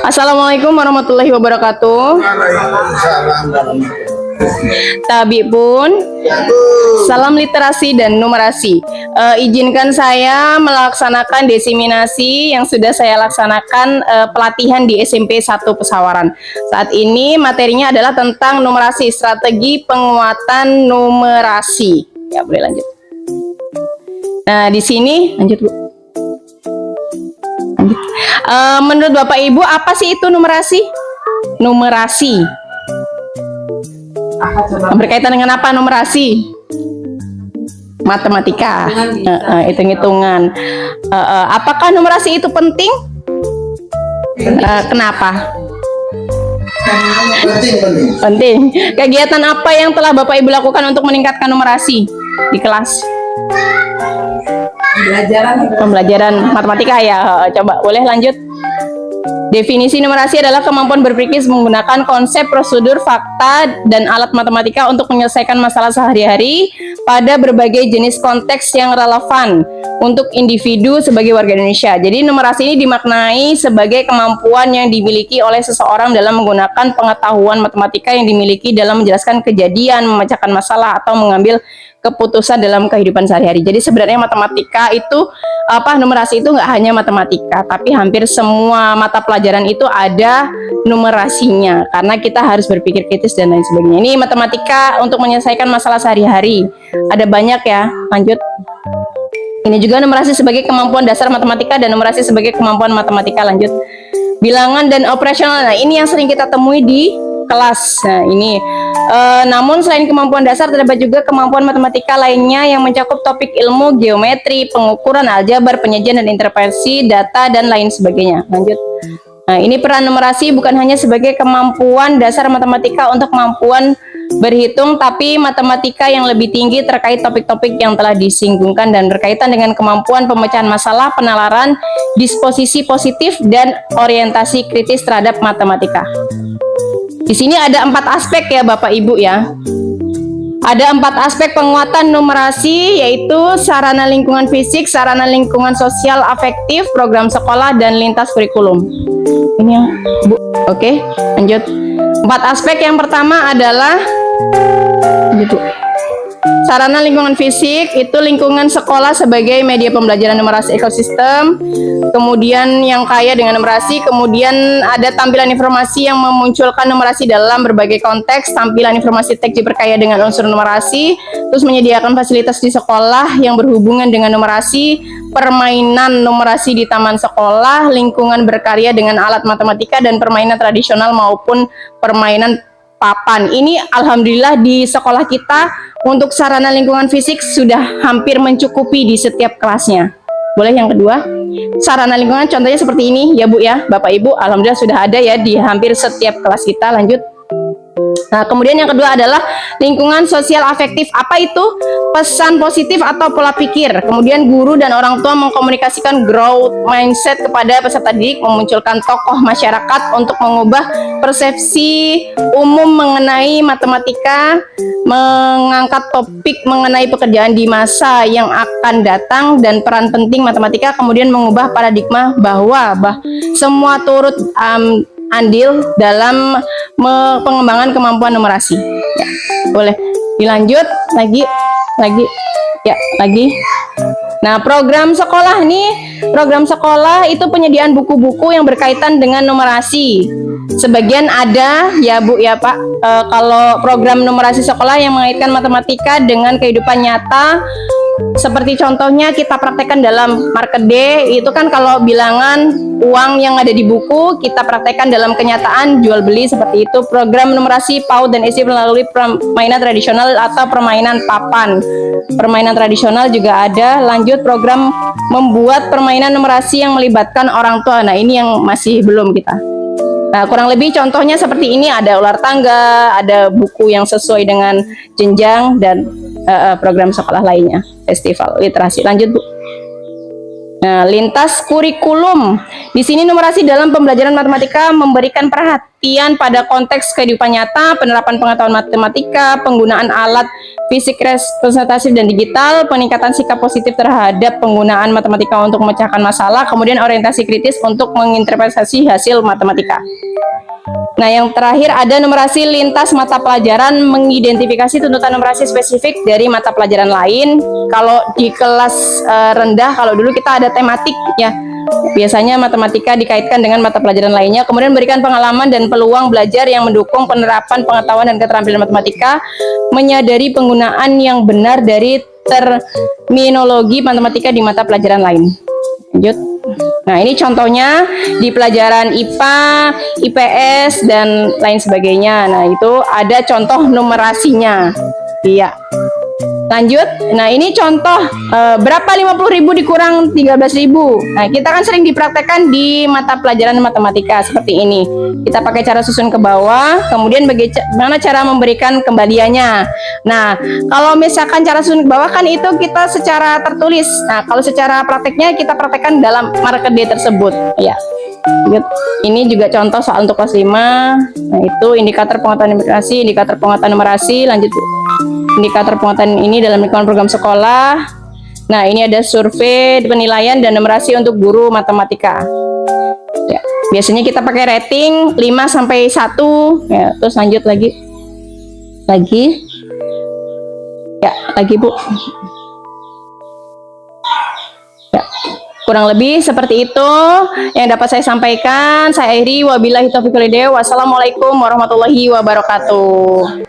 Assalamualaikum warahmatullahi wabarakatuh. Tabi pun, salam literasi dan numerasi. Izinkan saya melaksanakan desiminasi yang sudah saya laksanakan pelatihan di SMP 1 Pesawaran. Saat ini materinya adalah tentang numerasi, strategi penguatan numerasi. Ya, boleh lanjut. Nah, di sini lanjut, Bu. Menurut Bapak Ibu, apa sih itu numerasi? Numerasi berkaitan dengan apa numerasi? Matematika, hitung-hitungan. Apakah numerasi itu penting? Kenapa? Penting. Kegiatan apa yang telah Bapak Ibu lakukan untuk meningkatkan numerasi di kelas? Pembelajaran matematika ya. Coba boleh lanjut. Definisi numerasi adalah kemampuan berpikir menggunakan konsep, prosedur, fakta, dan alat matematika untuk menyelesaikan masalah sehari-hari pada berbagai jenis konteks yang relevan untuk individu sebagai warga Indonesia. Jadi numerasi ini dimaknai sebagai kemampuan yang dimiliki oleh seseorang dalam menggunakan pengetahuan matematika yang dimiliki dalam menjelaskan kejadian, memecahkan masalah, atau mengambil keputusan dalam kehidupan sehari-hari. Jadi sebenarnya matematika itu numerasi itu nggak hanya matematika, tapi hampir semua mata pelajaran itu ada numerasinya karena kita harus berpikir kritis dan lain sebagainya. Ini matematika untuk menyelesaikan masalah sehari-hari. Ada banyak ya. Lanjut. Ini juga numerasi sebagai kemampuan dasar matematika dan numerasi sebagai kemampuan matematika. Lanjut. Bilangan dan operasional. Nah, ini yang sering kita temui di kelas. Nah, ini namun selain kemampuan dasar terdapat juga kemampuan matematika lainnya yang mencakup topik ilmu geometri, pengukuran, aljabar, penyajian dan interpretasi data dan lain sebagainya. Lanjut. Nah, ini peran numerasi bukan hanya sebagai kemampuan dasar matematika untuk kemampuan berhitung, tapi matematika yang lebih tinggi terkait topik-topik yang telah disinggungkan dan berkaitan dengan kemampuan pemecahan masalah, penalaran, disposisi positif, dan orientasi kritis terhadap matematika. Di sini ada 4 aspek ya Bapak Ibu ya. Ada 4 aspek penguatan numerasi, yaitu sarana lingkungan fisik, sarana lingkungan sosial afektif, program sekolah, dan lintas kurikulum. Ini yang Bu. Oke, lanjut. 4 aspek yang pertama adalah gitu. Sarana lingkungan fisik itu lingkungan sekolah sebagai media pembelajaran numerasi ekosistem, kemudian yang kaya dengan numerasi, kemudian ada tampilan informasi yang memunculkan numerasi dalam berbagai konteks, tampilan informasi teks berkaya dengan unsur numerasi, terus menyediakan fasilitas di sekolah yang berhubungan dengan numerasi, permainan numerasi di taman sekolah, lingkungan berkarya dengan alat matematika, dan permainan tradisional maupun permainan papan. Ini alhamdulillah di sekolah kita untuk sarana lingkungan fisik sudah hampir mencukupi di setiap kelasnya. Boleh yang kedua? Sarana lingkungan contohnya seperti ini ya Bu ya, Bapak Ibu, alhamdulillah sudah ada ya di hampir setiap kelas kita. Lanjut. Nah, kemudian yang kedua adalah lingkungan sosial afektif. Apa itu? Pesan positif atau pola pikir. Kemudian guru dan orang tua mengkomunikasikan growth mindset kepada peserta didik, memunculkan tokoh masyarakat untuk mengubah persepsi umum mengenai matematika, mengangkat topik mengenai pekerjaan di masa yang akan datang dan peran penting matematika, kemudian mengubah paradigma bahwa semua turut andil dalam pengembangan kemampuan numerasi. Ya, boleh dilanjut lagi ya lagi. Nah, program sekolah nih, program sekolah itu penyediaan buku-buku yang berkaitan dengan numerasi. Sebagian ada ya Bu ya Pak, kalau program numerasi sekolah yang mengaitkan matematika dengan kehidupan nyata, seperti contohnya kita praktekkan dalam market day, itu kan kalau bilangan uang yang ada di buku kita praktekkan dalam kenyataan jual beli seperti itu. Program numerasi PAUD dan SD melalui permainan tradisional atau permainan papan. Permainan tradisional juga ada. Lanjut, program membuat permainan numerasi yang melibatkan orang tua. Nah, ini yang masih belum kita. Nah, kurang lebih contohnya seperti ini, ada ular tangga, ada buku yang sesuai dengan jenjang, dan program sekolah lainnya, festival literasi. Lanjut Bu. Nah, lintas kurikulum. Di sini numerasi dalam pembelajaran matematika memberikan perhatian pada konteks kehidupan nyata, penerapan pengetahuan matematika, penggunaan alat fisik representatif dan digital, peningkatan sikap positif terhadap penggunaan matematika untuk memecahkan masalah, kemudian orientasi kritis untuk menginterpretasi hasil matematika. Nah, yang terakhir ada numerasi lintas mata pelajaran, mengidentifikasi tuntutan numerasi spesifik dari mata pelajaran lain. Kalau di kelas rendah, kalau dulu kita ada tematik ya, biasanya matematika dikaitkan dengan mata pelajaran lainnya. Kemudian berikan pengalaman dan peluang belajar yang mendukung penerapan pengetahuan dan keterampilan matematika, menyadari penggunaan yang benar dari terminologi matematika di mata pelajaran lain. Lanjut. Nah, ini contohnya di pelajaran IPA, IPS, dan lain sebagainya. Nah, itu ada contoh numerasinya. Iya. Lanjut. Nah, ini contoh berapa 50.000 dikurang 13.000. Nah, kita kan sering dipraktekkan di mata pelajaran matematika seperti ini. Kita pakai cara susun ke bawah, kemudian bagaimana cara memberikan kembaliannya. Nah, kalau misalkan cara susun ke bawah kan itu kita secara tertulis. Nah, kalau secara prakteknya kita praktekkan dalam marker D tersebut. Ya. Ini juga contoh soal untuk kelas 5. Nah, itu indikator pengetahuan numerasi, indikator pengetahuan numerasi. Lanjut. Indikator pengetahuan ini dalam lingkungan program sekolah. Nah, ini ada survei penilaian dan numerasi untuk guru matematika. Ya, biasanya kita pakai rating 5 sampai 1. Ya, terus lanjut lagi. Ya, lagi Bu. Ya. Kurang lebih seperti itu yang dapat saya sampaikan. Saya akhiri, wabillahi taufiq wal hidayah. Wassalamualaikum warahmatullahi wabarakatuh.